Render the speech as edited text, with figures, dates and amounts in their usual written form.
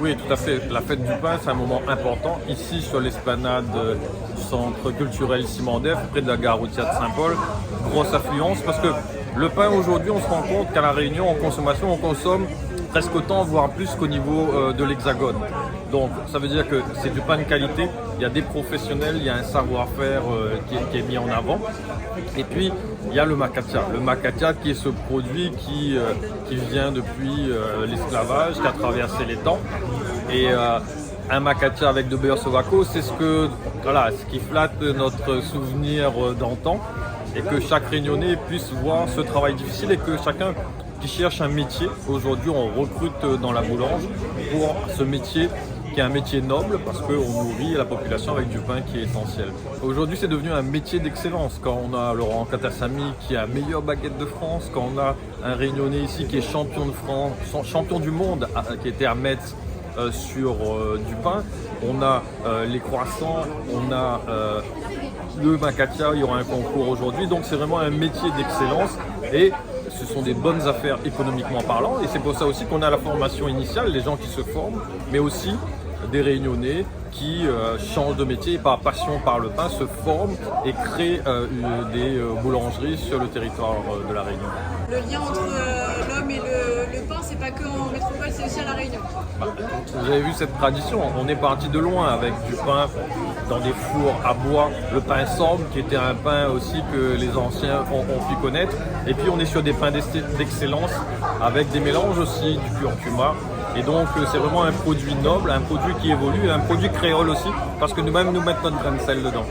Oui, tout à fait. La fête du pain, c'est un moment important. Ici, sur l'esplanade du centre culturel Simandef, près de la gare routière de Saint-Paul, grosse affluence parce que le pain, aujourd'hui, on se rend compte qu'à La Réunion, en consommation, on consomme presque autant, voire plus qu'au niveau de l'Hexagone. Donc, ça veut dire que c'est du pain de qualité. Il y a des professionnels, il y a un savoir-faire qui est mis en avant. Et puis, il y a le macatia. Le macatia qui est ce produit qui vient depuis l'esclavage, qui a traversé les temps. Et un macatia avec de beurre sovaco, c'est voilà, ce qui flatte notre souvenir d'antan. Et que chaque Réunionnais puisse voir ce travail difficile et que chacun qui cherche un métier, aujourd'hui on recrute dans la boulange pour ce métier qui est un métier noble parce qu'on nourrit la population avec du pain qui est essentiel. Aujourd'hui c'est devenu un métier d'excellence quand on a Laurent Katassamy qui a la meilleure baguette de France, quand on a un Réunionnais ici qui est champion de France, champion du monde qui était à Metz sur du pain, on a les croissants, on a le macatia, il y aura un concours aujourd'hui, donc c'est vraiment un métier d'excellence et ce sont des bonnes affaires économiquement parlant et c'est pour ça aussi qu'on a la formation initiale, les gens qui se forment, mais aussi des Réunionnais qui changent de métier et par passion par le pain se forment et créent des boulangeries sur le territoire de la Réunion. Le lien entre l'homme et le pain, c'est pas que en métropole, c'est aussi à La Réunion. Vous avez vu cette tradition, on est parti de loin avec du pain dans des fours à bois, le pain sombre qui était un pain aussi que les anciens ont pu connaître. Et puis on est sur des pains d'excellence avec des mélanges aussi du curcuma. Et donc c'est vraiment un produit noble, un produit qui évolue, un produit créole aussi, parce que nous-mêmes nous mettons notre grain de sel dedans.